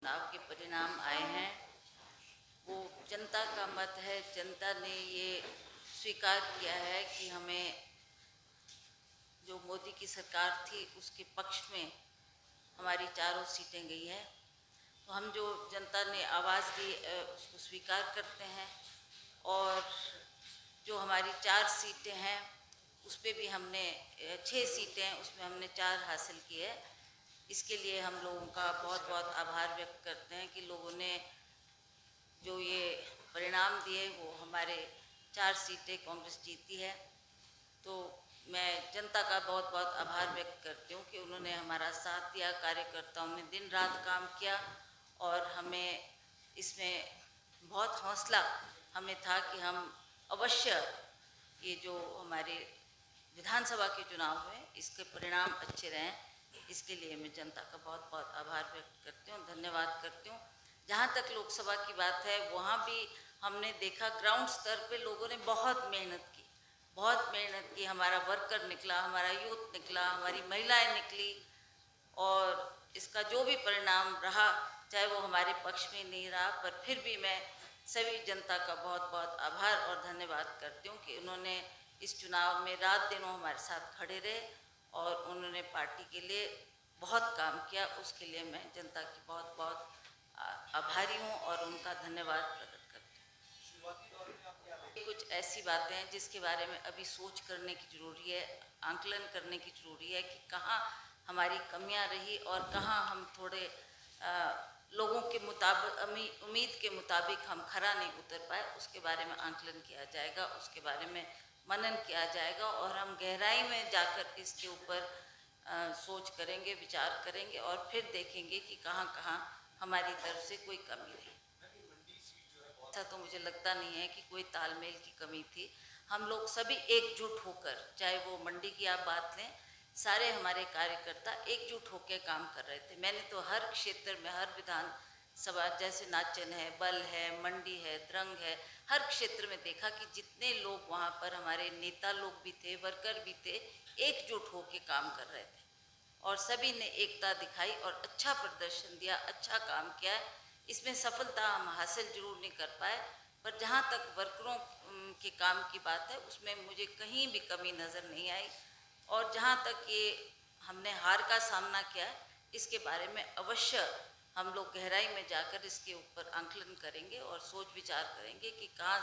चुनाव के परिणाम आए हैं वो जनता का मत है। जनता ने ये स्वीकार किया है कि हमें जो मोदी की सरकार थी उसके पक्ष में हमारी चारों सीटें गई हैं। तो हम जो जनता ने आवाज़ दी उसको स्वीकार करते हैं और जो हमारी 4 सीटें हैं उस पर भी हमने 6 सीटें हैं उसमें हमने 4 हासिल की है। इसके लिए हम लोगों का बहुत बहुत आभार व्यक्त करते हैं कि लोगों ने जो ये परिणाम दिए वो हमारे 4 सीटें कांग्रेस जीती है। तो मैं जनता का बहुत बहुत आभार व्यक्त करती हूँ कि उन्होंने हमारा साथ दिया, कार्यकर्ताओं ने दिन रात काम किया और हमें इसमें बहुत हौसला हमें था कि हम अवश्य ये जो हमारे विधानसभा के चुनाव में इसके परिणाम अच्छे रहें। इसके लिए मैं जनता का बहुत बहुत आभार व्यक्त करती हूँ, धन्यवाद करती हूँ। जहाँ तक लोकसभा की बात है वहाँ भी हमने देखा ग्राउंड स्तर पे लोगों ने बहुत मेहनत की, बहुत मेहनत की। हमारा वर्कर निकला, हमारा यूथ निकला, हमारी महिलाएं निकली और इसका जो भी परिणाम रहा चाहे वो हमारे पक्ष में नहीं रहा, पर फिर भी मैं सभी जनता का बहुत बहुत आभार और धन्यवाद करती हूँ कि उन्होंने इस चुनाव में रात दिनों हमारे साथ खड़े रहे और उन्होंने पार्टी के लिए बहुत काम किया। उसके लिए मैं जनता की बहुत बहुत आभारी हूँ और उनका धन्यवाद प्रकट करती हूँ। कुछ ऐसी बातें हैं जिसके बारे में अभी सोच करने की ज़रूरी है, आंकलन करने की ज़रूरी है कि कहाँ हमारी कमियां रही और कहाँ हम थोड़े लोगों के मुताबिक उम्मीद के मुताबिक हम खरा नहीं उतर पाए। उसके बारे में आंकलन किया जाएगा, उसके बारे में मनन किया जाएगा और हम गहराई में जाकर इसके ऊपर सोच करेंगे, विचार करेंगे और फिर देखेंगे कि कहाँ कहाँ हमारी तरफ से कोई कमी रही। ऐसा तो मुझे लगता नहीं है कि कोई तालमेल की कमी थी। हम लोग सभी एकजुट होकर, चाहे वो मंडी की आप बात लें, सारे हमारे कार्यकर्ता एकजुट होकर काम कर रहे थे। मैंने तो हर क्षेत्र में, हर विधानसभा जैसे नाचन है, बल है, मंडी है, द्रंग है, हर क्षेत्र में देखा कि जितने लोग वहाँ पर हमारे नेता लोग भी थे, वर्कर भी थे, एकजुट होकर काम कर रहे थे और सभी ने एकता दिखाई और अच्छा प्रदर्शन दिया, अच्छा काम किया है। इसमें सफलता हम हासिल जरूर नहीं कर पाए, पर जहाँ तक वर्करों के काम की बात है उसमें मुझे कहीं भी कमी नज़र नहीं आई। और जहाँ तक ये हमने हार का सामना किया है इसके बारे में अवश्य हम लोग गहराई में जाकर इसके ऊपर आंकलन करेंगे और सोच विचार करेंगे कि कहाँ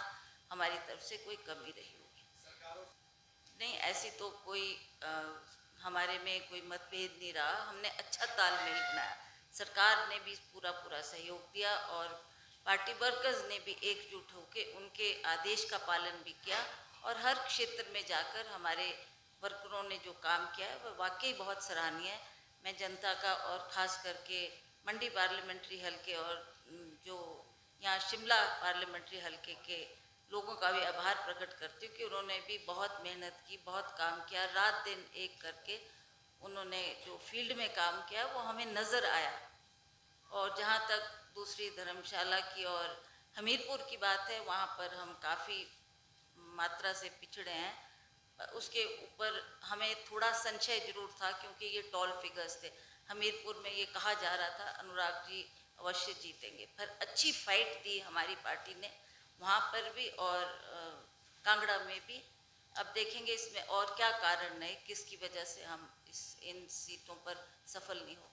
हमारी तरफ से कोई कमी रही होगी। नहीं, ऐसी तो कोई हमारे में कोई मतभेद नहीं रहा। हमने अच्छा तालमेल बनाया, सरकार ने भी पूरा सहयोग दिया और पार्टी वर्कर्स ने भी एकजुट होकर उनके आदेश का पालन भी किया और हर क्षेत्र में जाकर हमारे वर्करों ने जो काम किया है वह वाकई बहुत सराहनीय है। मैं जनता का और ख़ास करके मंडी पार्लियामेंट्री हलके और जो यहाँ शिमला पार्लियामेंट्री हलके के लोगों का भी आभार प्रकट करती हूँ कि उन्होंने भी बहुत मेहनत की, बहुत काम किया, रात दिन एक करके उन्होंने जो फील्ड में काम किया वो हमें नज़र आया। और जहाँ तक दूसरी धर्मशाला की और हमीरपुर की बात है, वहाँ पर हम काफ़ी मात्रा से पिछड़े हैं। उसके ऊपर हमें थोड़ा संशय जरूर था क्योंकि ये टॉल फिगर्स थे। हमीरपुर में ये कहा जा रहा था अनुराग जी अवश्य जीतेंगे, पर अच्छी फाइट दी हमारी पार्टी ने वहाँ पर भी और कांगड़ा में भी। अब देखेंगे इसमें और क्या कारण है, किसकी वजह से हम इन सीटों पर सफल नहीं हो